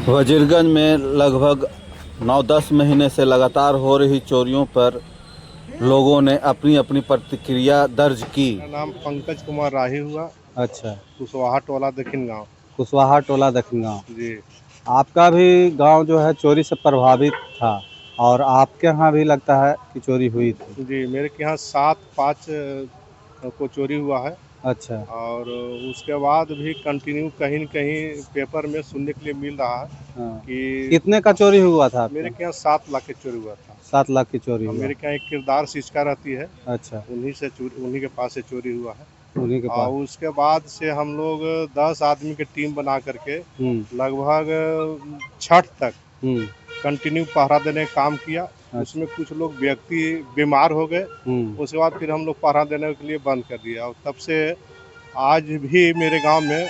वजीरगंज में लगभग 9-10 महीने से लगातार हो रही चोरियों पर लोगों ने अपनी अपनी प्रतिक्रिया दर्ज की। मेरा नाम पंकज कुमार राही हुआ। अच्छा। कुशवाहा टोला दक्षिण गांव। कुशवाहा टोला दक्षिण गाँव। जी आपका भी गांव जो है चोरी से प्रभावित था और आपके यहाँ भी लगता है कि चोरी हुई थी। जी, मेरे के यहाँ 7/5 को चोरी हुआ है। अच्छा। और उसके बाद भी कंटिन्यू कहीं न कहीं पेपर में सुनने के लिए मिल रहा है हाँ। कि कितने का चोरी हुआ था आपके? मेरे के यहाँ 7 लाख की चोरी हुआ था। 7 लाख की चोरी और हुआ। मेरे के यहाँ एक किरदार सिसका रहती है, अच्छा। उन्हीं के पास से चोरी हुआ है। उन्हीं के और पास। उसके बाद से हम लोग 10 आदमी की टीम बना करके लगभग छठ तक कंटिन्यू पहरा देने का काम किया। अच्छा। उसमें कुछ लोग व्यक्ति बीमार हो गए, उसके बाद फिर हम लोग पहरा देने के लिए बंद कर दिया। और तब से आज भी मेरे गांव में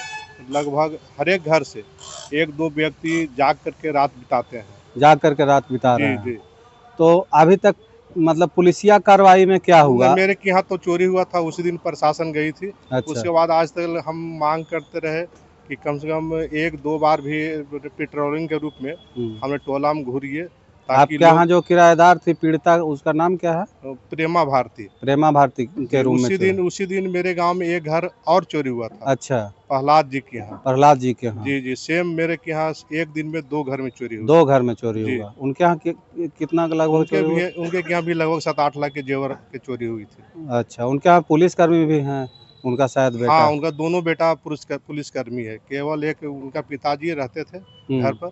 लगभग हर एक घर से 1-2 व्यक्ति जाग करके रात बिताते हैं। जाग करके रात बिता रहे जी हैं। जी। तो अभी तक मतलब पुलिसिया कार्रवाई में क्या हुआ? मेरे के यहाँ तो चोरी हुआ था, उसी दिन प्रशासन गई थी। अच्छा। उसके बाद आज तक हम मांग करते रहे कि कम से कम 1-2 बार भी पेट्रोलिंग के रूप में हमने टोला में घूरिए, ताकि आपके यहाँ जो किराएदार थी पीड़िता, उसका नाम क्या है? प्रेमा भारती। प्रेमा भारती के रूम में उसी दिन मेरे गांव में एक घर और चोरी हुआ था। अच्छा। प्रहलाद जी के यहाँ। प्रहलाद जी के यहाँ। जी जी, सेम मेरे के यहाँ एक दिन में 2 घर में चोरी हुई। 2 घर में चोरी जी। हुआ। उनके यहाँ कितना लगभग चोरी हुआ? उनके यहाँ भी लगभग 7-8 लाख के जेवर की चोरी हुई थी। अच्छा, उनके यहाँ पुलिसकर्मी भी हैं, उनका शायद बेटा? हाँ, उनका दोनों बेटा पुलिसकर्मी है। केवल एक उनका पिताजी रहते थे घर पर,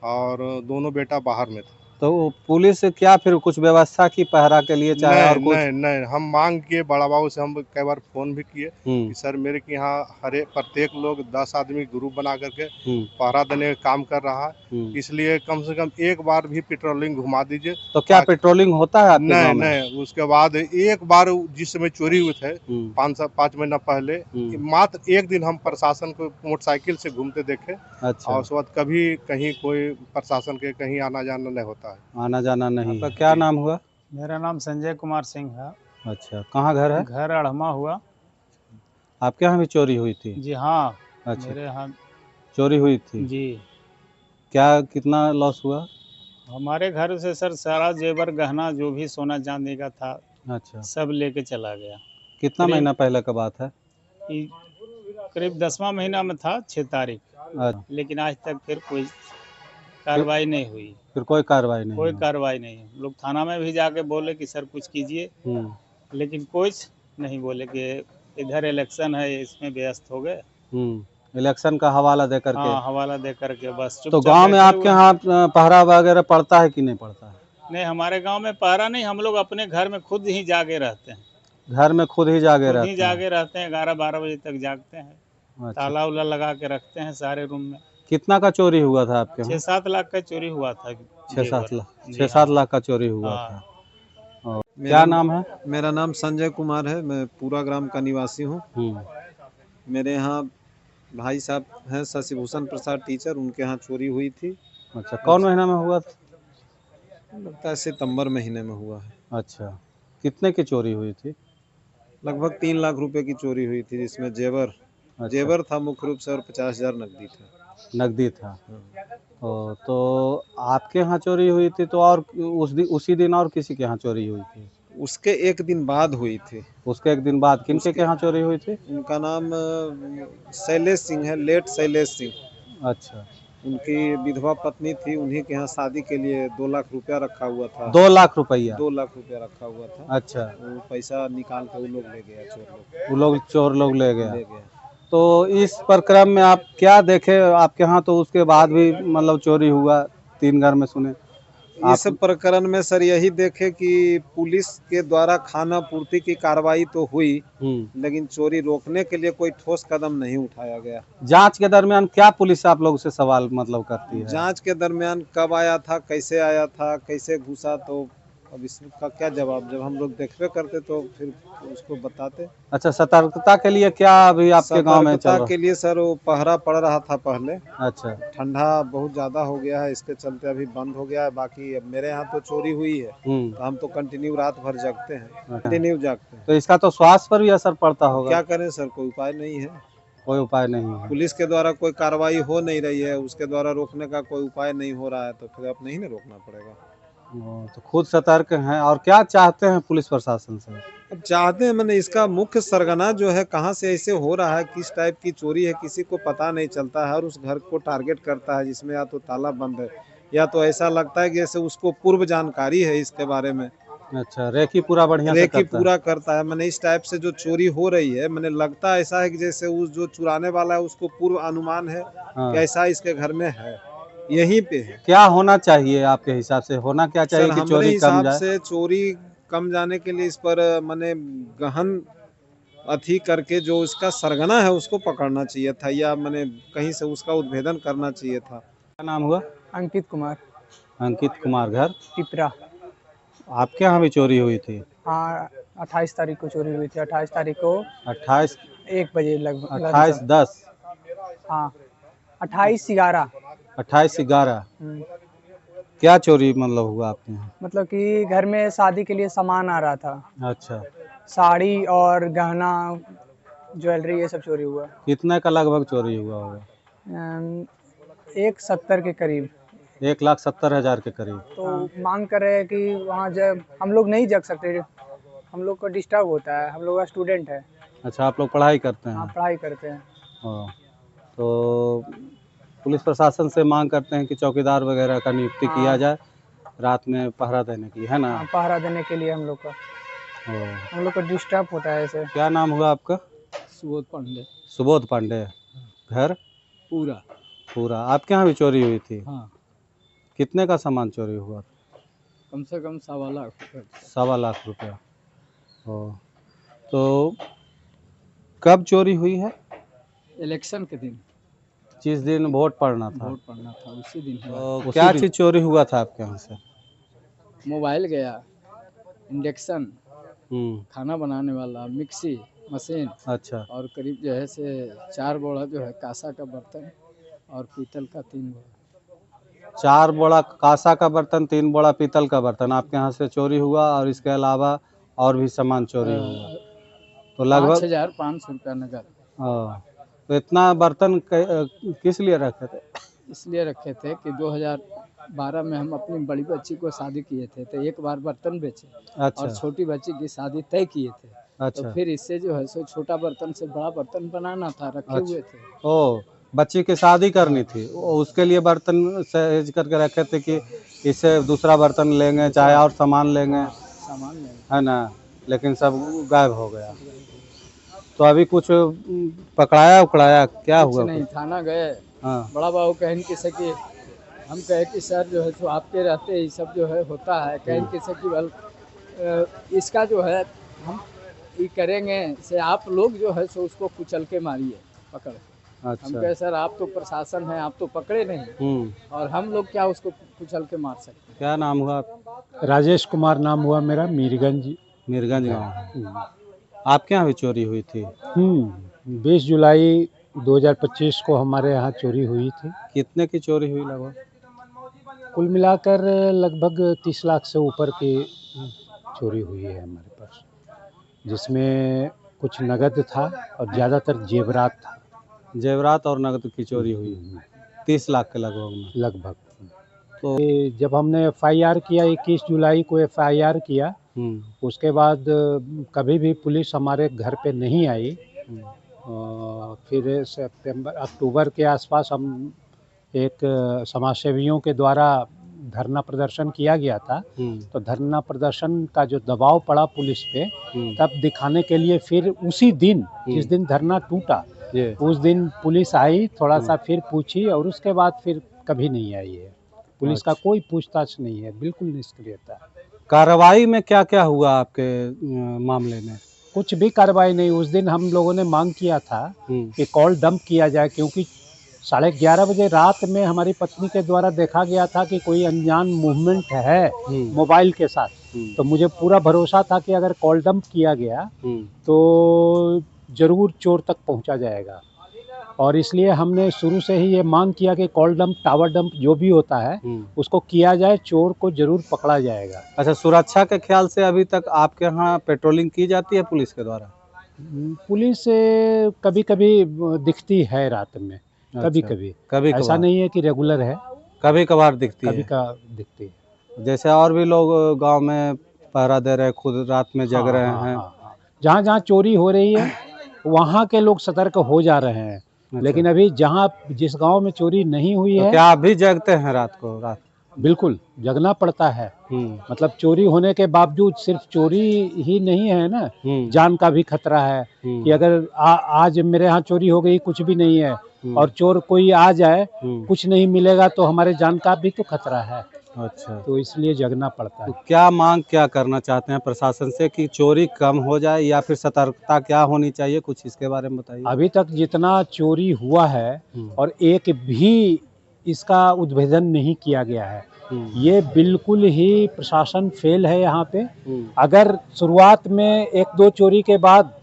और दोनों बेटा बाहर में थे। तो पुलिस क्या फिर कुछ व्यवस्था की पहरा के लिए, चाहे और कुछ? नहीं, हम मांग किए बड़ा बाबू से, हम कई बार फोन भी किए कि सर मेरे के यहाँ प्रत्येक लोग 10 आदमी ग्रुप बना करके पहरा देने का काम कर रहा है, इसलिए कम से कम एक बार भी पेट्रोलिंग घुमा दीजिए। तो क्या पेट्रोलिंग होता है आपके गांव में? नहीं, उसके बाद एक बार जिस समय चोरी हुए थे 5 महीना पहले, मात्र एक दिन हम प्रशासन को मोटरसाइकिल से घूमते देखे। अच्छा। और उसके बाद कभी कहीं कोई प्रशासन के कहीं आना जाना नहीं होता है। आना जाना नहीं। आपका क्या नाम हुआ? मेरा नाम संजय कुमार सिंह है। अच्छा, कहाँ घर है? घर अड़मा हुआ। आपके यहाँ भी चोरी हुई थी? जी हाँ। अच्छा। मेरे यहाँ चोरी हुई थी? जी। क्या कितना लॉस हुआ? हमारे घर से सर सारा जेवर गहना जो भी सोना चांदी का था, अच्छा, सब लेके चला गया। कितना महीना पहले का बात है? करीब 10वां महीना में था, 6 तारीख। अच्छा। लेकिन आज तक फिर कोई कार्रवाई नहीं हुई। फिर कोई कार्रवाई नहीं? कोई कार्रवाई नहीं। लोग थाना में भी जाके बोले कि सर कुछ कीजिए, लेकिन कुछ नहीं बोले कि इधर इलेक्शन है, इसमें व्यस्त हो गए। इलेक्शन का हवाला दे करके? हाँ, हवाला दे करके बस। तो गांव में आपके यहाँ पहरा वगैरह पड़ता है कि नहीं पड़ता है? नहीं, हमारे गांव में पहरा नहीं, हम लोग अपने घर में खुद ही जागे रहते हैं। घर में खुद ही जागे रहते हैं? 11-12 बजे तक जागते हैं। अच्छा। ताला उला लगा के रखते हैं सारे रूम में। कितना का चोरी हुआ था आपके यहाँ? 6-7 लाख का चोरी हुआ था। 6-7 लाख का चोरी हुआ था। और क्या नाम है? मेरा नाम संजय कुमार है, मैं पूरा ग्राम का निवासी हूँ। मेरे यहाँ भाई साहब हैं शशिभूषण प्रसाद टीचर, उनके यहाँ चोरी हुई थी। अच्छा, कौन महीना में हुआ था? लगता है सितंबर महीने में हुआ है। अच्छा, कितने की चोरी हुई थी? लगभग 3 लाख रुपए की चोरी हुई थी, जिसमें जेवर था मुख्य रूप से, और 50,000 नकदी था। नकदी था। तो आपके यहाँ चोरी हुई थी, तो और उसी दिन और किसी के यहाँ चोरी हुई थी? उसके एक दिन बाद हुई थी। उसके एक दिन बाद किनके के यहाँ चोरी हुई थी? उनका नाम शैलेश सिंह है, लेट शैलेश सिंह। अच्छा। उनकी विधवा पत्नी थी, उन्हीं के यहाँ शादी के लिए 2 लाख रुपया रखा हुआ था। 2 लाख रुपया? 2 लाख रुपया रखा हुआ था। अच्छा। वो पैसा निकाल के वो लोग ले गया, चोर लोग ले गया। ले गया। तो इस प्रक्रम में आप क्या देखे आपके यहाँ? तो उसके बाद भी मतलब चोरी हुआ, 3 घर में सुने। इस प्रकरण में सर यही देखे कि पुलिस के द्वारा खाना पूर्ति की कार्रवाई तो हुई, लेकिन चोरी रोकने के लिए कोई ठोस कदम नहीं उठाया गया। जांच के दरमियान क्या पुलिस आप लोग से सवाल मतलब करती है? जांच के दरमियान कब आया था, कैसे घुसा, तो अब इसका क्या जवाब? जब हम लोग देखबे करते तो फिर उसको बताते। अच्छा, सतर्कता के लिए क्या अभी आपके गांव में चल रहा? के लिए सर वो पहरा पड़ रहा था पहले। अच्छा। ठंडा बहुत ज्यादा हो गया है, इसके चलते अभी बंद हो गया है। बाकी अब मेरे यहाँ तो चोरी हुई है, तो हम तो कंटिन्यू रात भर जागते हैं, कंटिन्यू जागते हैं। तो इसका तो स्वास्थ्य पर भी असर पड़ता होगा? क्या करें सर, कोई उपाय नहीं है। कोई उपाय नहीं है। पुलिस के द्वारा कोई कार्रवाई हो नहीं रही है, उसके द्वारा रोकने का कोई उपाय नहीं हो रहा है, तो फिर अब नहीं ना रोकना पड़ेगा। तो खुद सतर्क हैं। और क्या चाहते हैं पुलिस प्रशासन से? अब चाहते हैं, मैंने इसका मुख्य सरगना जो है कहाँ से ऐसे हो रहा है, किस टाइप की चोरी है, किसी को पता नहीं चलता है, और उस घर को टारगेट करता है जिसमें या तो ताला बंद है या तो ऐसा लगता है कि जैसे उसको पूर्व जानकारी है इसके बारे में, अच्छा, रेकी पूरा बढ़िया से रेकी करता है। पूरा करता है। मैंने इस टाइप से जो चोरी हो रही है, मैंने लगता ऐसा है कि जैसे उस जो चुराने वाला है उसको पूर्व अनुमान है हाँ। कि ऐसा इसके घर में है, यहीं पे है। क्या होना चाहिए आपके हिसाब से? होना क्या चाहिए सर, कि हमारे चोरी कम हिसाब जाए? से चोरी कम जाने के लिए इस पर मैंने गहन अथी करके जो इसका सरगना है उसको पकड़ना चाहिए था, या मैंने कहीं से उसका उद्भेदन करना चाहिए था। क्या नाम हुआ? अंकित कुमार, अंकित कुमार, घर पिपरा। आपके यहाँ भी चोरी हुई थी? हाँ, 28 तारीख को चोरी हुई थी। 28 तारीख को 28 1 बजे लगभग। 28/10 हाँ, 28/11। 28/11 क्या चोरी मतलब हुआ आपके यहाँ? मतलब कि घर में शादी के लिए सामान आ रहा था, अच्छा, साड़ी और गहना, ज्वेलरी, ये सब चोरी हुआ। कितने का लगभग चोरी हुआ होगा? 170 के करीब। 1,70,000 के करीब। तो मांग कर रहे हैं कि वहाँ जब हम लोग नहीं जग सकते, हम लोग को डिस्टर्ब होता है, हम लोग का स्टूडेंट है। अच्छा, आप लोग पढ़ाई करते हाँ, हैं? पढ़ाई करते हैं। हाँ, तो पुलिस प्रशासन से मांग करते हैं कि चौकीदार वगैरह का नियुक्ति हाँ। किया जाए रात में पहरा देने की, है ना? हाँ, पहरा देने के लिए हम लोग का, हाँ। हम लोग को डिस्टर्ब होता है ऐसे। क्या नाम हुआ आपका? सुबोध पांडे। सुबोध पांडे, घर पूरा। पूरा। आपके यहाँ भी चोरी हुई थी? हाँ, कितने का सामान चोरी हुआ? कम से कम 1.25 लाख रुपए। 1.25 लाख रुपया। ओ, तो कब चोरी हुई है? इलेक्शन के दिन, जिस दिन वोट पड़ना था? वोट पड़ना था, उसी दिन हुआ। तो क्या चीज़ चोरी हुआ था आपके यहाँ से? मोबाइल गया, इंडक्शन, हम्म, खाना बनाने वाला, मिक्सी मशीन, अच्छा। और करीब जो है से 4 बोरा जो है कांसा का बर्तन और पीतल का 3 बोरा। 4 बोरा कांसा का बर्तन, 3 बोरा पीतल का बर्तन आपके यहाँ से चोरी हुआ, और इसके अलावा और भी सामान चोरी हुआ। तो लगभग 5,500 रुपया नगद। तो इतना बर्तन किस लिए रखे थे? इसलिए रखे थे कि 2012 में हम अपनी बड़ी बच्ची को शादी किए थे, तो एक बार बर्तन बेचे अच्छा, और छोटी बच्ची की शादी तय किए थे। अच्छा। तो फिर इससे जो है सो छोटा बर्तन से बड़ा बर्तन बनाना था, रखे अच्छा। हुए थे। ओ, बच्ची की शादी करनी थी, उसके लिए बर्तन सहेज करके रखे थे कि इससे दूसरा बर्तन लेंगे, चाहे और सामान लेंगे, सामान में है ना? लेकिन सब गायब हो गया। तो अभी कुछ पकड़ाया उकड़ाया क्या कुछ हुआ? नहीं, थाना गए, हाँ, बड़ा बाबू कहन कि से कि हम कहे कि सर जो है सो आपके रहते ये सब जो है होता है, कहन कि से कि बल इसका जो है हम ये करेंगे से आप लोग जो है सो उसको कुचल के मारिए पकड़। हम अच्छा। कहे सर आप तो प्रशासन है, आप तो पकड़े नहीं, और हम लोग क्या उसको कुचल के मार सकते हैं। क्या नाम हुआ? राजेश कुमार नाम हुआ मेरा, मीरगंज। मीरगंज गाँव। आपके यहाँ भी चोरी हुई थी? 20 जुलाई 2025 को हमारे यहाँ चोरी हुई थी। कितने की चोरी हुई लगभग? कुल मिलाकर लगभग 30 लाख से ऊपर की चोरी हुई है हमारे पास, जिसमें कुछ नगद था और ज़्यादातर जेवरात था। जेवरात और नकद की चोरी हुई 30 लाख के लगभग में। लगभग। तो जब हमने FIR किया, 21 जुलाई को FIR किया, उसके बाद कभी भी पुलिस हमारे घर पे नहीं आई। फिर अक्टूबर के आसपास हम एक समाजसेवियों के द्वारा धरना प्रदर्शन किया गया था, तो धरना प्रदर्शन का जो दबाव पड़ा पुलिस पे, तब दिखाने के लिए फिर उसी दिन जिस दिन धरना टूटा, उस दिन पुलिस आई, थोड़ा सा फिर पूछी, और उसके बाद फिर कभी नहीं आई है। पुलिस का कोई पूछताछ नहीं है, बिल्कुल निष्क्रियता। कार्रवाई में क्या क्या हुआ आपके मामले में? कुछ भी कार्रवाई नहीं। उस दिन हम लोगों ने मांग किया था कि कॉल डंप किया जाए, क्योंकि 11:30 बजे रात में हमारी पत्नी के द्वारा देखा गया था कि कोई अनजान मूवमेंट है मोबाइल के साथ। तो मुझे पूरा भरोसा था कि अगर कॉल डंप किया गया तो ज़रूर चोर तक पहुंचा जाएगा, और इसलिए हमने शुरू से ही ये मांग किया कि कॉल डंप, टावर डंप जो भी होता है उसको किया जाए, चोर को जरूर पकड़ा जाएगा। अच्छा, सुरक्षा के ख्याल से अभी तक आपके यहाँ पेट्रोलिंग की जाती है पुलिस के द्वारा? पुलिस कभी कभी दिखती है रात में, कभी अच्छा, कभी, कभी ऐसा कभार, नहीं है कि रेगुलर है, कभी कभार दिखती कभी है। का दिखती है। जैसे और भी लोग गांव में पहरा दे रहे हैं, खुद रात में जग रहे हैं। हाँ। जहाँ जहाँ चोरी हो रही है वहाँ के लोग सतर्क हो जा रहे हैं, अच्छा, लेकिन अभी जहाँ जिस गांव में चोरी नहीं हुई तो है, क्या आप भी जगते हैं रात को? रात बिल्कुल जगना पड़ता है। मतलब चोरी होने के बावजूद सिर्फ चोरी ही नहीं है ना, जान का भी खतरा है कि अगर आज मेरे यहाँ चोरी हो गई, कुछ भी नहीं है, और चोर कोई आ जाए, कुछ नहीं मिलेगा, तो हमारे जान का भी तो खतरा है। अच्छा, तो इसलिए जगना पड़ता तो है। क्या मांग क्या करना चाहते हैं प्रशासन से कि चोरी कम हो जाए या फिर सतर्कता क्या होनी चाहिए, कुछ इसके बारे में बताइए। अभी तक जितना चोरी हुआ है और एक भी इसका उद्भेदन नहीं किया गया है, ये बिल्कुल ही प्रशासन फेल है यहाँ पे। अगर शुरुआत में एक दो चोरी के बाद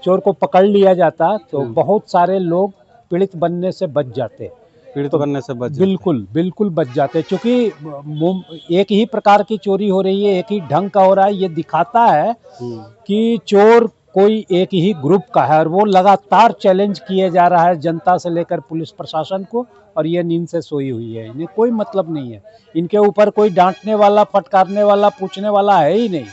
चोर को पकड़ लिया जाता तो बहुत सारे लोग पीड़ित बनने से बच जाते। पीड़ित तो बनने से बच जाते। बिल्कुल बिल्कुल बच जाते, क्योंकि एक ही प्रकार की चोरी हो रही है, एक ही ढंग का हो रहा है। ये दिखाता है कि चोर कोई एक ही ग्रुप का है और वो लगातार चैलेंज किए जा रहा है जनता से लेकर पुलिस प्रशासन को, और ये नींद से सोई हुई है। इन्हें कोई मतलब नहीं है, इनके ऊपर कोई डांटने वाला, फटकारने वाला, पूछने वाला है ही नहीं।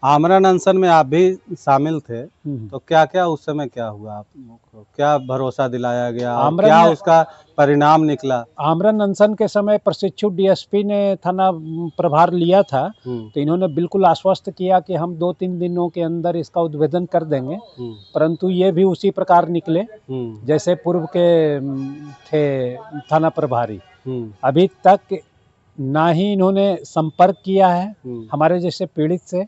आमरण अनशन में आप भी शामिल थे, तो क्या क्या उस समय क्या हुआ, आपको क्या भरोसा दिलाया गया और क्या उसका परिणाम निकला? आमरण अनशन के समय प्रशिक्षु डीएसपी ने थाना प्रभार लिया था, तो इन्होंने बिल्कुल आश्वस्त किया कि हम 2-3 दिनों के अंदर इसका उद्भेदन कर देंगे, परंतु ये भी उसी प्रकार निकले जैसे पूर्व के थे थाना प्रभारी। अभी तक ना ही इन्होंने संपर्क किया है हमारे जैसे पीड़ित से,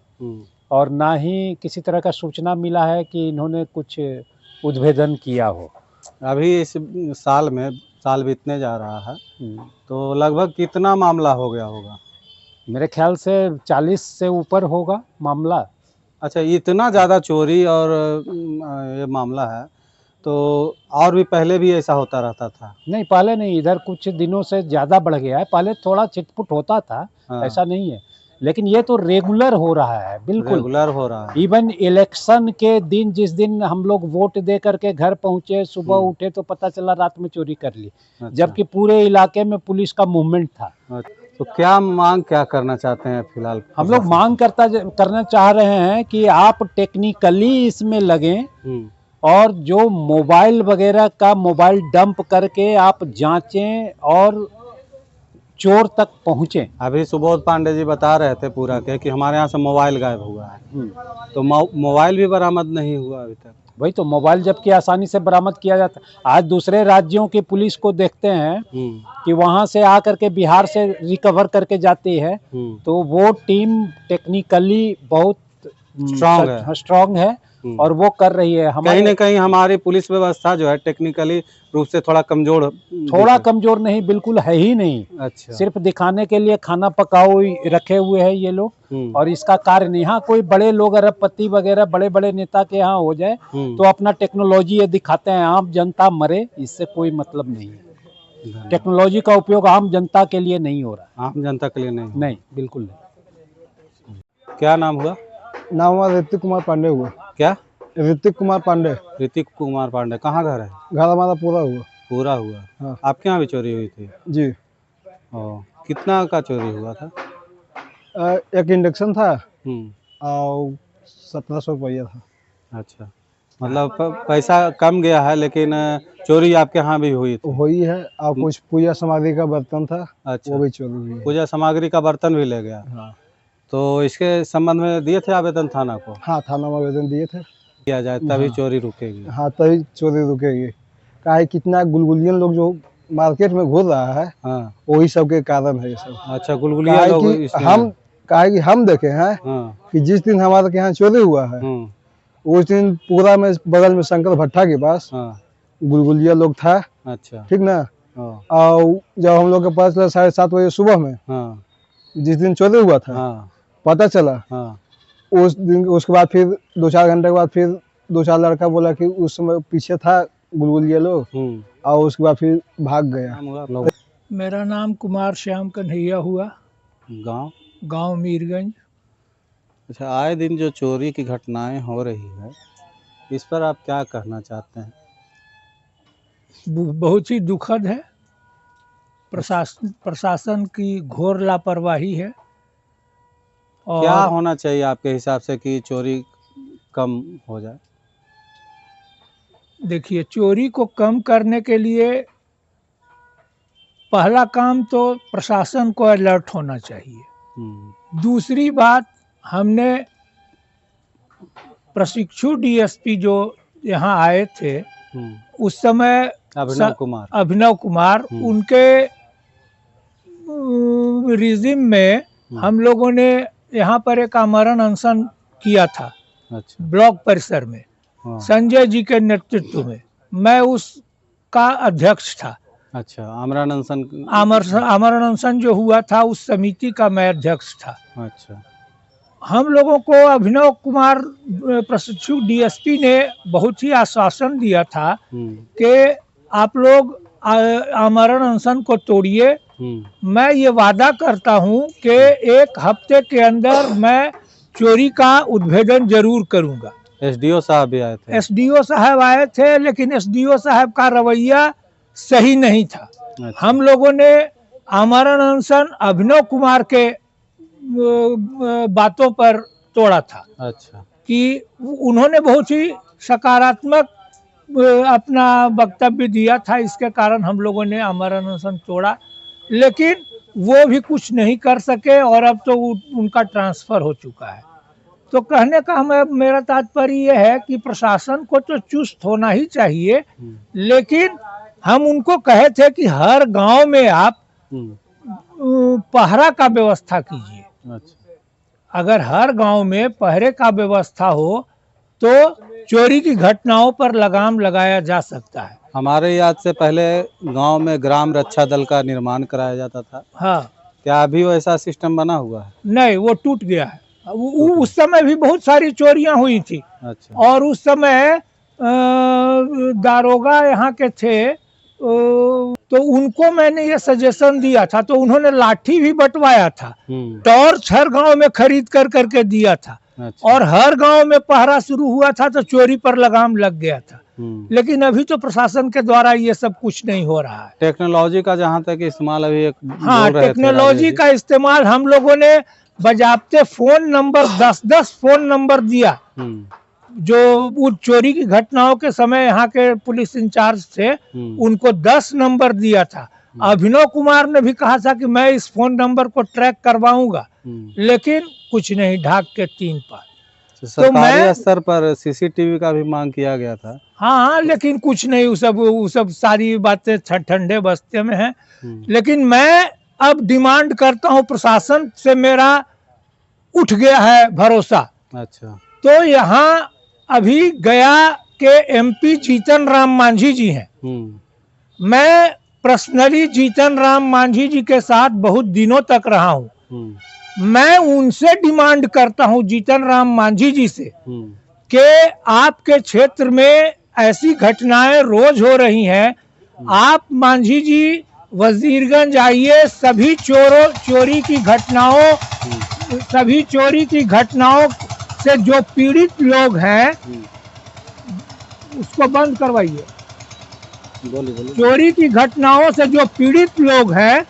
और ना ही किसी तरह का सूचना मिला है कि इन्होंने कुछ उद्भेदन किया हो। अभी इस साल बीतने जा रहा है, तो लगभग कितना मामला हो गया होगा? मेरे ख्याल से 40 से ऊपर होगा मामला। अच्छा, इतना ज़्यादा चोरी और ये मामला है, तो और भी पहले भी ऐसा होता रहता था? नहीं, पहले नहीं, इधर कुछ दिनों से ज़्यादा बढ़ गया है। पहले थोड़ा छिटपुट होता था, ऐसा नहीं है, लेकिन ये तो रेगुलर हो रहा है, बिल्कुल रेगुलर हो रहा है। इवन इलेक्शन के दिन, जिस दिन हम लोग वोट दे करके घर पहुंचे, सुबह उठे तो पता चला रात में चोरी कर ली। अच्छा। जबकि पूरे इलाके में पुलिस का मूवमेंट था। तो क्या मांग क्या करना चाहते हैं फिलहाल? हम लोग मांग करना चाह रहे हैं कि आप टेक्निकली इसमें लगें और जो मोबाइल वगैरह का मोबाइल डंप करके आप जांचें और चोर तक पहुंचे। अभी सुबोध पांडे जी बता रहे थे पूरा के कि हमारे यहाँ से मोबाइल गायब हुआ है, तो मोबाइल भी बरामद नहीं हुआ अभी तक। वही तो, मोबाइल जबकि आसानी से बरामद किया जाता है। आज दूसरे राज्यों की पुलिस को देखते हैं कि वहां से आकर के बिहार से रिकवर करके जाती है, तो वो टीम टेक्निकली बहुत स्ट्रांग है और वो कर रही है। कहीं न कहीं हमारी पुलिस व्यवस्था जो है टेक्निकली रूप से थोड़ा कमजोर नहीं, बिल्कुल है ही नहीं। अच्छा, सिर्फ दिखाने के लिए खाना पकाओ रखे हुए हैं ये लोग, और इसका कार्य नहीं। हाँ, कोई बड़े लोग अरबपति वगैरह बड़े बड़े नेता के यहाँ हो जाए तो अपना टेक्नोलॉजी ये दिखाते हैं, आम जनता मरे, इससे कोई मतलब नहीं है। टेक्नोलॉजी का उपयोग आम जनता के लिए नहीं हो रहा। आम जनता के लिए नहीं, बिल्कुल नहीं। क्या नाम हुआ? नाम हुआ ऋतिक कुमार पांडे हुआ। क्या? ऋतिक कुमार पांडे। ऋतिक कुमार पांडे, कहाँ घर है? घर हमारा पूरा हुआ। हाँ। आपके यहाँ भी चोरी हुई थी? जी। कितना का चोरी हुआ था? एक इंडक्शन था और 1700 रुपया था। अच्छा, मतलब पैसा कम गया है, लेकिन चोरी आपके यहाँ भी हुई थी? हुई है, और कुछ पूजा सामग्री का बर्तन था। अच्छा, वो भी चोरी हुई है। पूजा सामग्री का बर्तन भी ले गया। हाँ। तो इसके संबंध में दिए थे आवेदन थाना को? हाँ, थाना में आवेदन दिए थे। किया जाए तभी चोरी रुकेगी। हाँ, तभी चोरी रुकेगी। काहे कितना गुलगुलियन लोग जो मार्केट में घूर रहा है, हाँ, वही सब के कारण है ये सब। अच्छा, गुलगुलिया लोग हम देखे हैं कि जिस दिन हमारे यहाँ चोरी हुआ है, उस दिन पूरा में बगल में शंकर भट्टा के पास गुलगुलिया लोग था। अच्छा, ठीक ना। और जब हम लोग के पास 7:30 बजे सुबह में जिस दिन चोरी हुआ था, पता चला, उस दिन उसके बाद फिर 2-4 घंटे के बाद फिर 2-4 लड़का बोला कि उस समय पीछे था गुलगुलिया लोग, और उसके बाद फिर भाग गया। मेरा नाम कुमार श्याम कन्हैया हुआ। गांव मीरगंज। अच्छा, आए दिन जो चोरी की घटनाएं हो रही है, इस पर आप क्या कहना चाहते हैं? बहुत ही दुखद है। प्रशासन की घोर लापरवाही है। क्या और होना चाहिए आपके हिसाब से कि चोरी कम हो जाए? देखिए, चोरी को कम करने के लिए पहला काम तो प्रशासन को अलर्ट होना चाहिए। दूसरी बात, हमने प्रशिक्षु डीएसपी जो यहाँ आए थे उस समय अभिनव कुमार उनके रिजिम में हम लोगों ने यहाँ पर एक आमरण अनशन किया था। अच्छा। ब्लॉक परिसर में संजय जी के नेतृत्व में मैं उसका अध्यक्ष था। अच्छा, आमरण अनशन जो हुआ था उस समिति का मैं अध्यक्ष था। अच्छा। हम लोगों को अभिनव कुमार प्रशिक्षु डीएसपी ने बहुत ही आश्वासन दिया था कि आप लोग आमरण अनशन को तोड़िए। मैं ये वादा करता हूँ कि 1 हफ्ते के अंदर मैं चोरी का उद्भेदन जरूर करूंगा। एसडीओ साहब भी आए थे। एसडीओ साहब आए थे, लेकिन एसडीओ साहब का रवैया सही नहीं था। अच्छा। हम लोगों ने आमरण अनशन अभिनव कुमार के बातों पर तोड़ा था। अच्छा। कि उन्होंने बहुत ही सकारात्मक अपना वक्तव्य दिया था, इसके कारण हम लोगों ने आमरण अनशन तोड़ा, लेकिन वो भी कुछ नहीं कर सके और अब तो उनका ट्रांसफर हो चुका है। तो कहने का मेरा तात्पर्य ये है कि प्रशासन को तो चुस्त होना ही चाहिए, लेकिन हम उनको कहे थे कि हर गांव में आप पहरा का व्यवस्था कीजिए। अच्छा। अगर हर गांव में पहरे का व्यवस्था हो तो चोरी की घटनाओं पर लगाम लगाया जा सकता है। हमारे याद से पहले गांव में ग्राम रक्षा दल का निर्माण कराया जाता था। हाँ। क्या अभी वैसा सिस्टम बना हुआ है? नहीं, वो टूट गया है। उस समय भी बहुत सारी चोरियां हुई थी। अच्छा। और उस समय दारोगा यहाँ के थे, तो उनको मैंने ये सजेशन दिया था, तो उन्होंने लाठी भी बंटवाया था, टॉर्च हर गांव में खरीद कर करके दिया था। अच्छा। और हर गांव में पहरा शुरू हुआ था तो चोरी पर लगाम लग गया था। लेकिन अभी तो प्रशासन के द्वारा ये सब कुछ नहीं हो रहा है। टेक्नोलॉजी का जहाँ तक इस्तेमाल अभी हाँ, टेक्नोलॉजी का इस्तेमाल हम लोगों ने बजाबते फोन नंबर 10-10 फोन नंबर दिया। जो वो चोरी की घटनाओं के समय यहाँ के पुलिस इंचार्ज थे उनको 10 नंबर दिया था। अभिनव कुमार ने भी कहा था कि मैं इस फोन नंबर को ट्रैक करवाऊंगा, लेकिन कुछ नहीं, ढाक के 3 पार। सरकारी स्तर पर सीसीटीवी का भी मांग किया गया था। हाँ, लेकिन कुछ नहीं, वो सब सारी बातें ठंडे बस्ते में हैं। लेकिन मैं अब डिमांड करता हूँ, प्रशासन से मेरा उठ गया है भरोसा। अच्छा। तो यहाँ अभी गया के एमपी जीतन राम मांझी जी हैं। मैं पर्सनली जीतन राम मांझी जी के साथ बहुत दिनों तक रहा हूँ। मैं उनसे डिमांड करता हूँ, जीतन राम मांझी जी से, कि आपके क्षेत्र में ऐसी घटनाएं रोज हो रही हैं, आप मांझी जी वजीरगंज आइए, सभी चोरी की घटनाओं से जो पीड़ित लोग हैं उसको बंद करवाइए। चोरी की घटनाओं से जो पीड़ित लोग हैं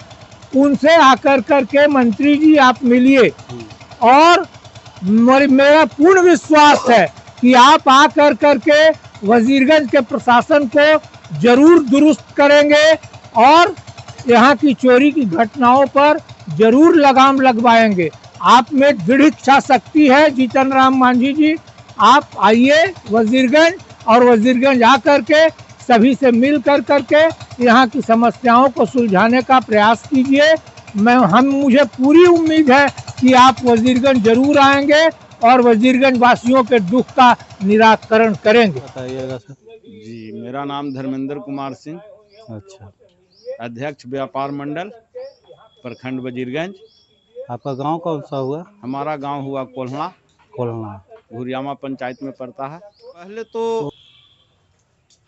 उनसे आकर करके मंत्री जी आप मिलिए, और मेरा पूर्ण विश्वास है कि आप आकर करके वजीरगंज के प्रशासन को जरूर दुरुस्त करेंगे और यहाँ की चोरी की घटनाओं पर जरूर लगाम लगवाएंगे। आप में दृढ़ इच्छा शक्ति है जीतन राम मांझी जी, आप आइए वजीरगंज, और वजीरगंज आकर के सभी से मिल कर करके यहाँ की समस्याओं को सुलझाने का प्रयास कीजिए। मुझे पूरी उम्मीद है कि आप वजीरगंज जरूर आएंगे और वजीरगंज वासियों के दुख का निराकरण करेंगे। बताइएगा सर। जी, मेरा नाम धर्मेंद्र कुमार सिंह। अच्छा। अध्यक्ष व्यापार मंडल प्रखंड वजीरगंज। आपका गांव कौन सा हुआ? हमारा गांव हुआ कोल्हना, घुरियामा पंचायत में पड़ता है। पहले तो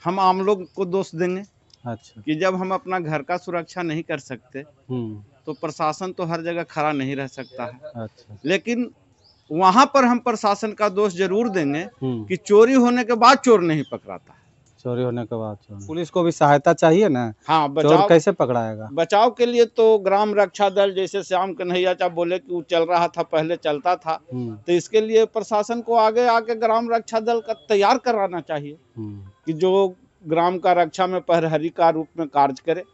हम आम लोग को दोष देंगे। अच्छा। कि जब हम अपना घर का सुरक्षा नहीं कर सकते तो प्रशासन तो हर जगह खड़ा नहीं रह सकता है। अच्छा। लेकिन वहां पर हम प्रशासन का दोष जरूर देंगे कि चोरी होने के बाद चोर नहीं पकड़ाता है। चोरी होने के बाद चोर, पुलिस को भी सहायता चाहिए ना। हाँ, चोर बचाव कैसे पकड़ाएगा? बचाव के लिए तो ग्राम रक्षा दल, जैसे श्याम कन्हैया चाचा बोले कि वो चल रहा था, पहले चलता था, तो इसके लिए प्रशासन को आगे आके ग्राम रक्षा दल का तैयार कराना चाहिए कि जो ग्राम का रक्षा में प्रहरी का रूप में कार्य करे,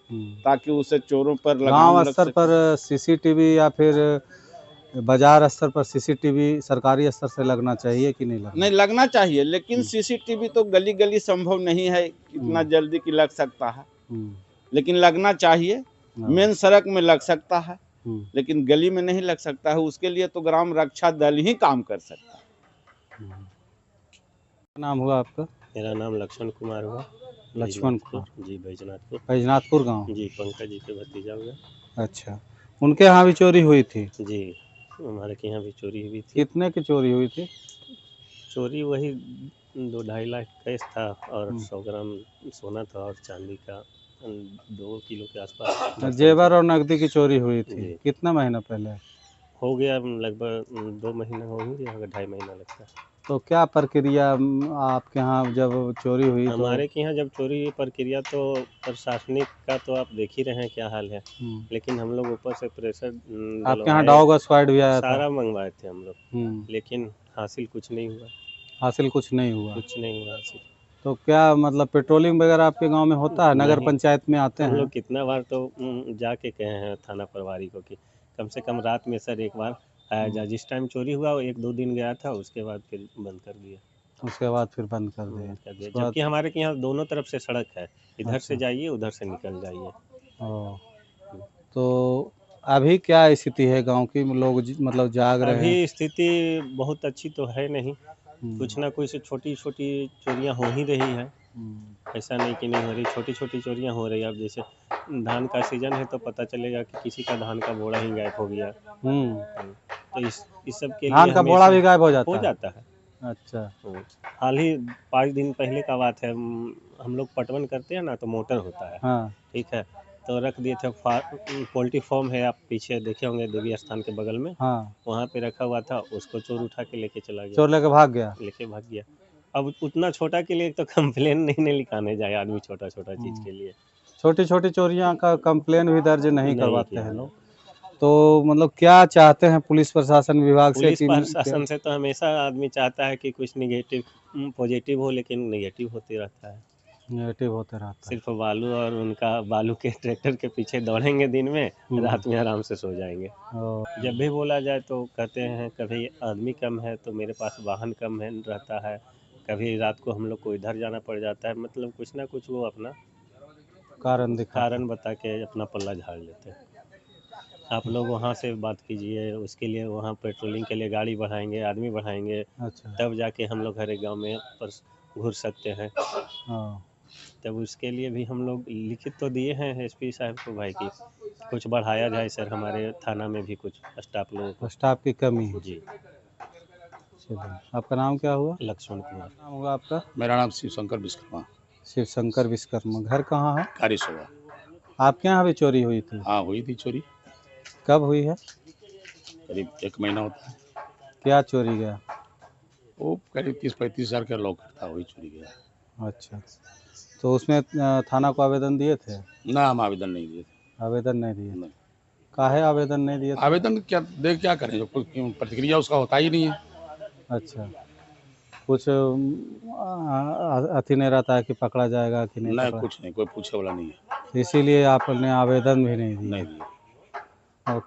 ताकि उसे चोरों पर गांव स्तर पर सीसीटीवी या फिर बाजार स्तर पर सीसीटीवी सरकारी स्तर से लगना चाहिए कि नहीं लगना? नहीं, लगना चाहिए, लेकिन सीसीटीवी तो गली गली संभव नहीं है इतना जल्दी कि लग सकता है, लेकिन लगना चाहिए। मेन सड़क में लग सकता है, लेकिन गली में नहीं लग सकता है। उसके लिए तो ग्राम रक्षा दल ही काम कर सकता है। नाम हुआ आपका? मेरा नाम लक्ष्मण कुमार हुआ। लक्ष्मण कुमार जी, बैजनाथपुर। बैजनाथपुर गांव जी, पंकज जी के भतीजा हुआ। अच्छा, उनके यहाँ भी चोरी हुई थी? जी, हमारे के यहाँ भी चोरी हुई थी। कितने की चोरी हुई थी? चोरी वही 2-2.5 लाख कैश था और 100 ग्राम सोना था और चांदी का 2 किलो के आसपास जेवर और नकदी की चोरी हुई थी। कितना महीना पहले? हो गया लगभग 2 महीने हो गए, अगर 2.5 महीना लगता है। तो क्या प्रक्रिया आपके यहाँ जब चोरी हुई? हमारे के यहाँ जब चोरी हुई प्रक्रिया तो प्रशासनिक का तो आप देख ही रहे हैं क्या हाल है, लेकिन हम लोग ऊपर से प्रेशर आपके यहाँ डॉग स्क्वाड भी आया था? सारा मंगवाए थे हम लोग, लेकिन हासिल कुछ नहीं हुआ। हासिल कुछ नहीं हुआ? कुछ नहीं हुआ हासिल। तो क्या मतलब पेट्रोलिंग वगैरह आपके गांव में होता है? नगर पंचायत में आते हैं? हम लोग कितना बार तो जाके कहे हैं थाना प्रभारी को कि कम से कम रात में सर एक बार आया जा। जिस टाइम चोरी हुआ वो 1-2 दिन गया था, उसके बाद फिर बंद कर दिया। उसके बाद फिर बंद कर दिया। जबकि हमारे के यहाँ दोनों तरफ से सड़क है, इधर से जाइए उधर से निकल जाइए। तो अभी क्या स्थिति है गांव की? लोग मतलब जाग रहे हैं? अभी स्थिति बहुत अच्छी तो है नहीं, कुछ ना कुछ छोटी छोटी चोरियां हो ही रही है। ऐसा नहीं कि नहीं हो रही, छोटी छोटी चोरियां हो रही है। अब जैसे धान का सीजन है तो पता चलेगा कि किसी का धान का बोरा ही गायब हो गया। तो इस सब के लिए धान का बोरा भी गायब हो जाता है। अच्छा, हाल ही 5 दिन पहले का बात है, हम लोग पटवन करते हैं ना तो मोटर होता है। हाँ। ठीक है, तो रख दिए थे। पोल्ट्री फार्म है, आप पीछे देखे होंगे देवी स्थान के बगल में। हाँ। वहाँ पे रखा हुआ था, उसको चोर उठा के लेके चला गया। चोर लेके भाग गया? लेके भाग गया। अब उतना छोटा के लिए तो कंप्लेन नहीं लिखाने जाए आदमी, छोटा छोटा चीज के लिए। छोटी छोटी चोरियां का कंप्लेन भी दर्ज नहीं करवाते हैं लोग। तो मतलब क्या चाहते हैं पुलिस प्रशासन विभाग से? पुलिस प्रशासन से तो हमेशा आदमी चाहता है कि कुछ निगेटिव पॉजिटिव हो, लेकिन निगेटिव होते रहता है। नेगेटिव होते रहता है। सिर्फ बालू और उनका बालू के ट्रैक्टर के पीछे दौड़ेंगे दिन में, रात में आराम से सो जाएंगे। जब भी बोला जाए तो कहते हैं कभी आदमी कम है तो मेरे पास वाहन कम है रहता है, कभी रात को हम लोग को इधर जाना पड़ जाता है। मतलब कुछ ना कुछ वो अपना कारण बता के अपना पल्ला झाड़ लेते हैं। आप लोग वहाँ से बात कीजिए, उसके लिए वहाँ पेट्रोलिंग के लिए गाड़ी बढ़ाएंगे, आदमी बढ़ाएंगे। अच्छा। तब जाके हम लोग हर एक गाँव में घुर सकते हैं। तब उसके लिए भी हम लोग लिखित तो दिए हैं एसपी साहब को भाई की कुछ बढ़ाया जाए सर, हमारे थाना में भी कुछ स्टाफ लोगों को। स्टाफ की कमी है जी। आपका नाम क्या हुआ? लक्ष्मण कुमार। नाम होगा आपका? मेरा नाम शिव शंकर विश्वकर्मा। शिव शंकर विश्वकर्मा। घर कहाँ है? कारिसोवा। आपके यहाँ भी चोरी हुई थी? हाँ, हुई थी चोरी। कब हुई है? करीब 1 महीना होता है। क्या चोरी गया? वो करीब 30-35 हज़ार का लॉकर था, वही चोरी गया। अच्छा, तो उसमें थाना को आवेदन दिए थे? ना, हम आवेदन नहीं दिए थे। आवेदन नहीं दिए? काहे आवेदन नहीं दिए? आवेदन क्या करें, जो प्रतिक्रिया उसका होता ही नहीं है। अच्छा, कुछ अथी नहीं रहता है कि पकड़ा जाएगा कि नहीं? नहीं, कुछ नहीं, कोई पूछे वाला नहीं है। इसीलिए आपने आवेदन भी नहीं दिया? नहीं दिया। और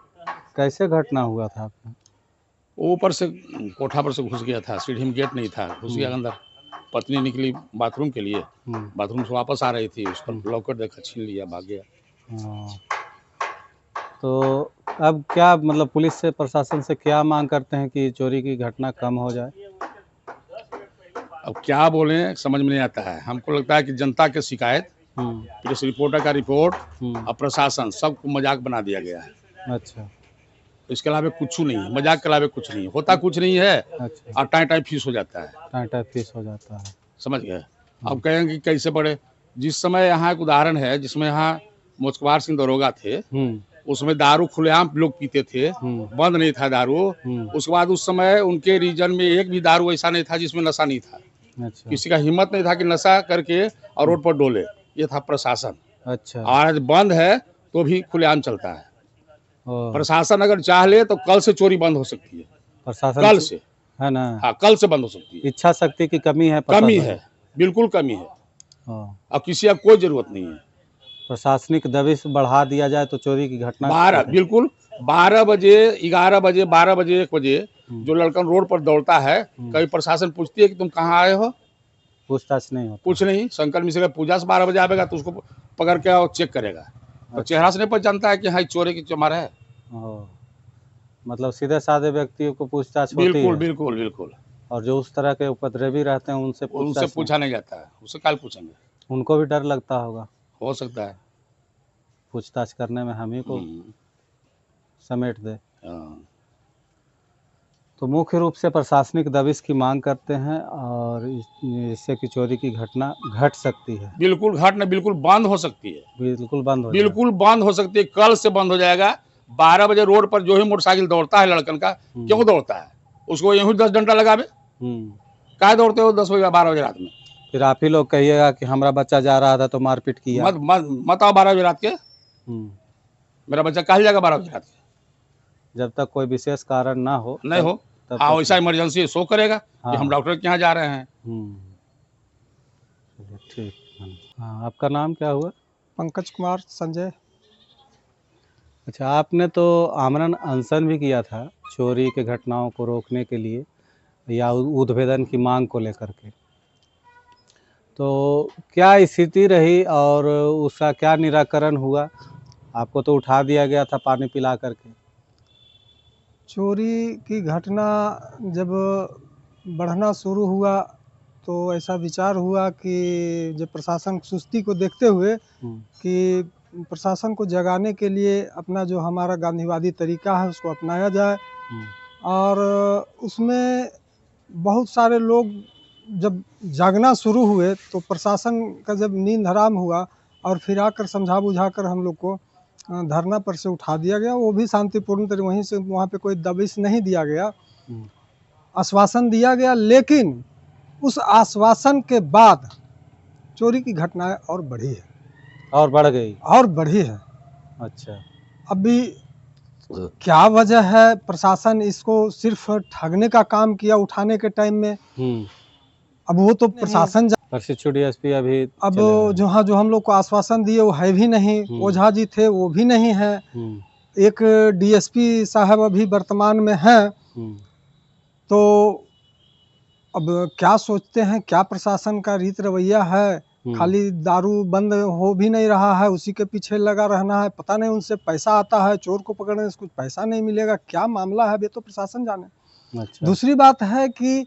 कैसे घटना हुआ था आपका? ऊपर से कोठा पर से घुस गया था, सीढ़ी में गेट नहीं था, घुस गया अंदर। पत्नी निकली बाथरूम के लिए, बाथरूम से वापस आ रही थी, उसका लॉकर देखा, छीन लिया, भाग गया। तो अब क्या मतलब पुलिस से प्रशासन से क्या मांग करते हैं कि चोरी की घटना कम हो जाए? अब क्या बोलें, समझ में नहीं आता है। हमको लगता है कि जनता की शिकायत, प्रेस रिपोर्टर का रिपोर्ट और प्रशासन सबको मजाक बना दिया गया है। अच्छा, इसके अलावा कुछ नहीं है, मजाक के अलावा कुछ नहीं होता, कुछ नहीं है। अच्छा। और टाइम फीस हो जाता है। टाइम फीस हो जाता है, समझ गए। अब कहेंगे कि कैसे बढ़े। जिस समय यहाँ एक उदाहरण है जिसमें यहाँ मुझकवार सिंह दरोगा थे, उसमें दारू खुलेआम लोग पीते थे, बंद नहीं था दारू। उसके बाद उस समय उनके रीजन में एक भी दारू ऐसा नहीं था जिसमें नशा नहीं था। अच्छा। किसी का हिम्मत नहीं था कि नशा करके और रोड पर डोले। ये था प्रशासन। अच्छा। आज बंद है तो भी खुलेआम चलता है। ओ, प्रशासन अगर चाह ले तो कल से चोरी बंद हो सकती है। प्रशासन कल से, है ना। हाँ, कल से बंद हो सकती है। इच्छा शक्ति की कमी है, कमी है, बिल्कुल कमी है। अब किसी का कोई जरूरत नहीं है। प्रशासनिक दबिश बढ़ा दिया जाए तो चोरी की घटना 12 बजे 11 बजे 12 बजे 1 बजे जो लड़का रोड पर दौड़ता है, कभी प्रशासन पूछती है कि तुम कहाँ आए हो? पूछताछ नहीं होता। कुछ नहीं। शंकर मिश्र का पूजा से 12 बजे आएगा तो उसको पकड़ के और चेक करेगा। तो चेहरा से नहीं पहचानता है कि हाँ चोरी की चमार है। मतलब सीधे साधे व्यक्तियों को पूछताछ होती है। बिल्कुल बिल्कुल बिल्कुल। और जो उस तरह के उपद्रवी रहते हैं उनसे पूछा नहीं जाता है। उससे कल पूछेंगे। उनको भी डर लगता होगा। हो सकता है। पूछताछ करने में हम ही को समेट दे। तो मुख्य रूप से प्रशासनिक दबिश की मांग करते हैं और इससे की चोरी की घटना घट सकती है। बिल्कुल बिल्कुल बंद हो सकती है। बिल्कुल बंद हो सकती है। कल से बंद हो जाएगा। 12 बजे रोड पर जो ही मोटरसाइकिल दौड़ता है लड़कन का, क्यों दौड़ता है? उसको यहीं 10 डंडा लगावे। क्या दौड़ते हो 10 बजे 12 बजे रात में? फिर आप ही लोग कहिएगा कि हमारा बच्चा जा रहा था तो मारपीट किया। मत आओ 12 बजे रात के। मेरा बच्चा कहाँ जाएगा 12 बजे रात के? जब तक कोई विशेष कारण ना हो। नहीं हो, हाँ, वैसा इमरजेंसी शो करेगा कि हम डॉक्टर के यहाँ जा रहे हैं। ठीक। हाँ, आपका नाम क्या हुआ? पंकज कुमार संजय। अच्छा, आपने तो आमरण अनशन भी किया था चोरी के घटनाओं को रोकने के लिए या उद्भेदन की मांग को लेकर के, तो क्या स्थिति रही और उसका क्या निराकरण हुआ? आपको तो उठा दिया गया था पानी पिला करके। चोरी की घटना जब बढ़ना शुरू हुआ तो ऐसा विचार हुआ कि जब प्रशासन सुस्ती को देखते हुए कि प्रशासन को जगाने के लिए अपना जो हमारा गांधीवादी तरीका है उसको अपनाया जाए। और उसमें बहुत सारे लोग जब जागना शुरू हुए तो प्रशासन का जब नींद हराम हुआ और फिर आकर समझा बुझाकर हम लोग को धरना पर से उठा दिया गया। वो भी शांतिपूर्ण तरीके, वहीं से वहाँ पे कोई दबिश नहीं दिया गया, आश्वासन दिया गया। लेकिन उस आश्वासन के बाद चोरी की घटनाएं और बढ़ी है और बढ़ गई और बढ़ी है। अच्छा, अभी क्या वजह है? प्रशासन इसको सिर्फ ठगने का काम किया उठाने के टाइम में। अब वो तो प्रशासन प्रशिक्षु डीएसपी अभी अब जो हम लोग को आश्वासन दिए वो है भी नहीं। ओझा जी थे वो भी नहीं है। एक डीएसपी साहब अभी वर्तमान में हैं। तो अब क्या सोचते हैं, क्या प्रशासन का रीत रवैया है? खाली दारू बंद हो भी नहीं रहा है, उसी के पीछे लगा रहना है। पता नहीं उनसे पैसा आता है, चोर को पकड़ने से कुछ पैसा नहीं मिलेगा, क्या मामला है ये तो प्रशासन जाने। अच्छा। दूसरी बात है कि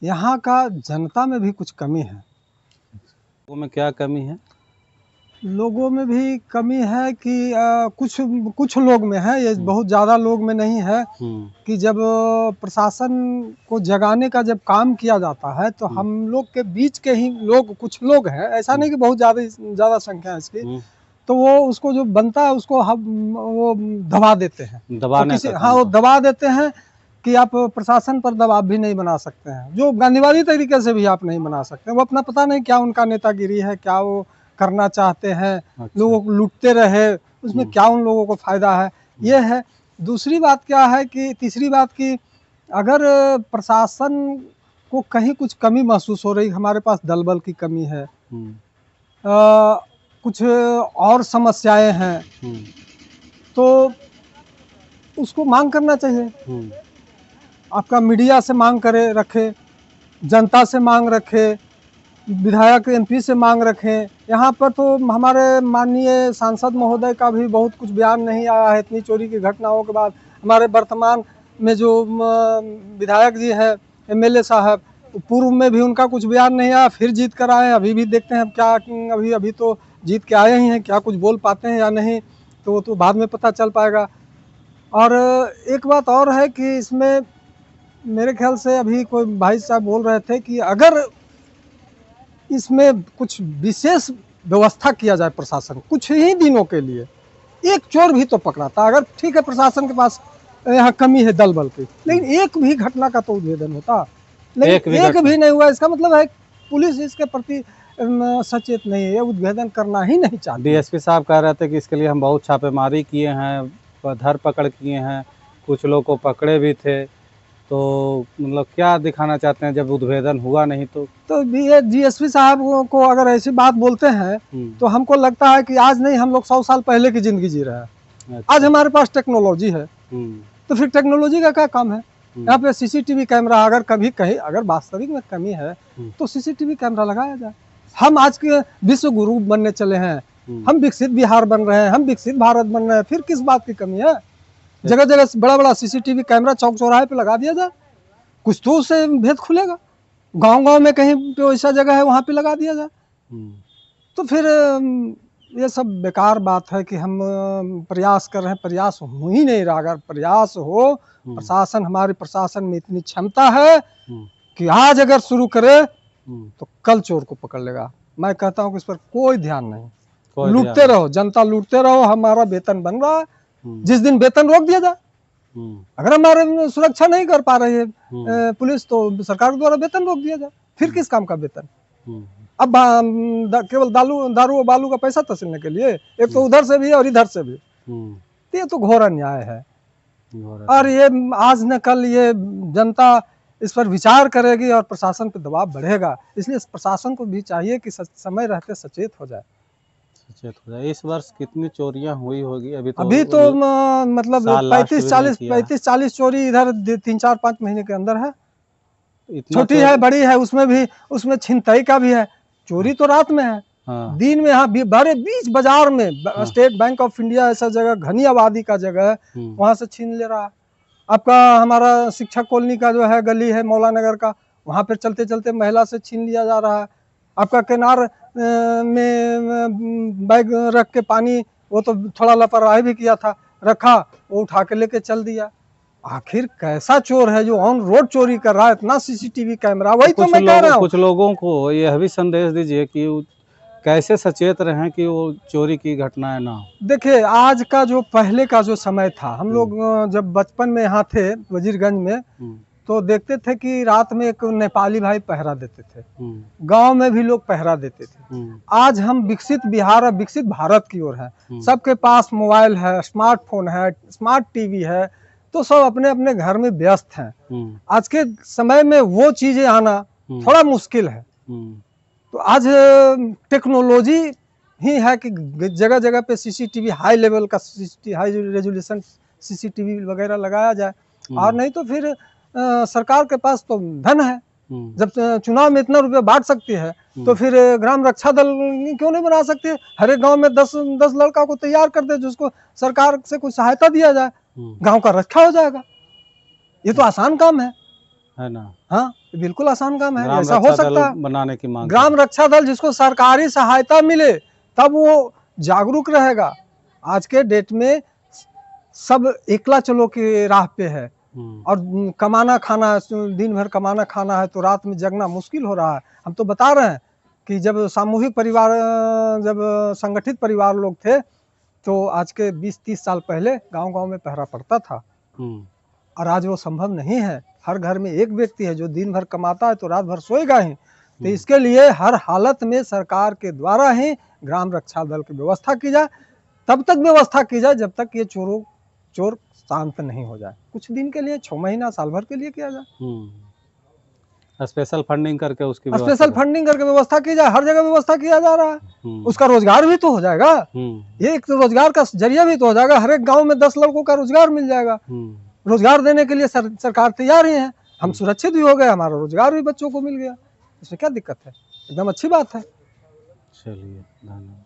यहाँ का जनता में भी कुछ कमी है। लोगों में क्या कमी है? लोगों में भी कमी है कि कुछ लोग में है, ये बहुत ज़्यादा लोग में नहीं है कि जब प्रशासन को जगाने का जब काम किया जाता है तो हम लोग के बीच के ही लोग, कुछ लोग हैं, ऐसा नहीं कि बहुत ज़्यादा संख्या है इसकी, तो वो उसको जो बनता है उसको वो दबा देते हैं। दबाने तो हाँ, वो दबा देते हैं कि आप प्रशासन पर दबाव भी नहीं बना सकते हैं, जो गांधीवादी तरीके से भी आप नहीं बना सकते। वो अपना पता नहीं क्या उनका नेतागिरी है, क्या वो करना चाहते हैं। अच्छा। लोगों को लूटते रहे, उसमें क्या उन लोगों को फायदा है, ये है। दूसरी बात क्या है कि तीसरी बात कि अगर प्रशासन को कहीं कुछ कमी महसूस हो रही, हमारे पास दल बल की कमी है, कुछ और समस्याएं हैं, तो उसको मांग करना चाहिए। आपका मीडिया से मांग करे रखे, जनता से मांग रखे, विधायक एमपी से मांग रखें। यहाँ पर तो हमारे माननीय सांसद महोदय का भी बहुत कुछ बयान नहीं आया है इतनी चोरी की घटनाओं के बाद। हमारे वर्तमान में जो विधायक जी हैं, एमएलए साहब, पूर्व में भी उनका कुछ बयान नहीं आया, फिर जीत कर आए। अभी भी देखते हैं क्या, अभी तो जीत के आए ही हैं, क्या कुछ बोल पाते हैं या नहीं तो वो तो बाद में पता चल पाएगा। और एक बात और है कि इसमें मेरे ख्याल से अभी कोई भाई साहब बोल रहे थे कि अगर इसमें कुछ विशेष व्यवस्था किया जाए प्रशासन कुछ ही दिनों के लिए, एक चोर भी तो पकड़ा था। अगर ठीक है प्रशासन के पास यहाँ कमी है दल बल की, लेकिन एक भी घटना का तो उद्भेदन होता, लेकिन एक भी नहीं हुआ। इसका मतलब है पुलिस इसके प्रति सचेत नहीं है, उद्भेदन करना ही नहीं चाहती। डीएसपी साहब कह रहे थे कि इसके लिए हम बहुत छापेमारी किए हैं, धर पकड़ किए हैं, कुछ लोग को पकड़े भी थे। तो मतलब क्या दिखाना चाहते हैं जब उद्भेदन हुआ नहीं तो ये डीएसपी साहब को अगर ऐसी बात बोलते हैं तो हमको लगता है कि आज नहीं, हम लोग 100 साल पहले की जिंदगी जी रहे हैं। आज हमारे पास टेक्नोलॉजी है, तो फिर टेक्नोलॉजी का क्या काम है? यहाँ पे सीसीटीवी कैमरा, अगर कभी कहीं अगर वास्तविक में कमी है तो सीसीटीवी कैमरा लगाया जाए। हम आज के विश्व गुरु बनने चले हैं, हम विकसित बिहार बन रहे हैं, हम विकसित भारत बन रहे हैं, फिर किस बात की कमी है? जगह जगह बड़ा बड़ा सीसीटीवी कैमरा चौक चौराहे पे लगा दिया जाए, कुछ तो उससे भेद खुलेगा। गांव गांव में कहीं पे ऐसा जगह है वहां पे लगा दिया जाए। तो फिर ये सब बेकार बात है कि हम प्रयास कर रहे हैं, प्रयास हो ही नहीं रहा। अगर प्रयास हो, प्रशासन, हमारे प्रशासन में इतनी क्षमता है कि आज अगर शुरू करे तो कल चोर को पकड़ लेगा। मैं कहता हूँ कि इस पर कोई ध्यान नहीं, लूटते रहो, जनता लूटते रहो, हमारा वेतन बन रहा है। जिस दिन वेतन रोक दिया जाए, अगर हमारे सुरक्षा नहीं कर पा रही है पुलिस, तो सरकार द्वारा वेतन रोक दिया जाए। फिर किस काम का वेतन? अब केवल दारू और बालू का पैसा तसीलने के लिए, एक तो उधर से भी और इधर से भी, तो ये तो घोर अन्याय है। और ये आज न कल ये जनता इस पर विचार करेगी और प्रशासन पर दबाव बढ़ेगा। इसलिए प्रशासन को भी चाहिए कि समय रहते सचेत हो जाए। इस वर्ष कितनी चोरियां हुई होगी? अभी तो मतलब 35-40 चोरी इधर 3-4-5 महीने के अंदर है। छोटी है, बड़ी है, उसमें छिनतई का भी है। चोरी तो रात में है, दिन में यहाँ बड़े बीच बाजार में, स्टेट बैंक ऑफ इंडिया ऐसा जगह, घनी आबादी का जगह है, वहां से छीन ले रहा है। आपका हमारा शिक्षक कॉलोनी का जो है गली है मौला नगर का, वहां पर चलते चलते महिला से छीन लिया जा रहा है। आपका किनार में बैग रख के पानी, वो तो थोड़ा लापरवाही भी किया था, रखा, वो उठा के लेके चल दिया। आखिर कैसा चोर है जो ऑन रोड चोरी कर रहा है? इतना सीसीटीवी कैमरा, वही तो मैं कह रहा हूँ। कुछ लोगों को यह भी संदेश दीजिए कि कैसे सचेत रहें कि वो चोरी की घटनाएं ना हो। देखिए, आज का जो पहले का जो समय था, हम लोग जब बचपन में यहाँ थे वजीरगंज में, तो देखते थे कि रात में एक नेपाली भाई पहरा देते थे, गांव में भी लोग पहरा देते थे। आज हम विकसित बिहार और विकसित भारत की ओर है, सबके पास मोबाइल है, स्मार्टफोन है, स्मार्ट टीवी है, तो सब अपने अपने घर में व्यस्त हैं। आज के समय में वो चीजें आना थोड़ा मुश्किल है। तो आज टेक्नोलॉजी ही है कि जगह जगह पे सीसीटीवी, हाई लेवल का हाई रेजोल्यूशन सीसीटीवी वगैरह लगाया जाए। और नहीं तो फिर सरकार के पास तो धन है, जब चुनाव में इतना रुपया बांट सकती है तो फिर ग्राम रक्षा दल क्यों नहीं बना सकती है? हर एक गांव में 10 लड़का को तैयार कर दे, जिसको सरकार से कुछ सहायता दिया जाए, गांव का रक्षा हो जाएगा। ये तो आसान काम है ना? हाँ, बिल्कुल आसान काम है, ऐसा हो सकता है। बनाने की मांग, ग्राम रक्षा दल जिसको सरकारी सहायता मिले तब वो जागरूक रहेगा। आज के डेट में सब एकला चलो के राह पे है, और कमाना खाना, दिन भर कमाना खाना है, तो रात में जगना मुश्किल हो रहा है। हम तो बता रहे हैं कि जब सामूहिक परिवार, जब संगठित परिवार लोग थे, तो आज के 20-30 साल पहले गांव-गांव में पहरा पड़ता था, और आज वो संभव नहीं है। हर घर में एक व्यक्ति है जो दिन भर कमाता है तो रात भर सोएगा ही। तो इसके लिए हर हालत में सरकार के द्वारा ही ग्राम रक्षा दल की व्यवस्था की जाए। तब तक व्यवस्था की जाए जब तक ये चोर शांत नहीं हो जाए। कुछ दिन के लिए, 6 महीना, साल भर के लिए किया जाए। स्पेशल फंडिंग करके व्यवस्था की जाए। हर जगह व्यवस्था किया जा रहा है, उसका रोजगार भी तो हो जाएगा। ये एक रोजगार का जरिया भी तो हो जाएगा। हर एक गांव में 10 लड़कों का रोजगार मिल जाएगा। रोजगार देने के लिए सरकार तैयार ही है। हम सुरक्षित भी हो गए, हमारा रोजगार भी बच्चों को मिल गया, इसमें क्या दिक्कत है? एकदम अच्छी बात है। चलिए, धन्यवाद।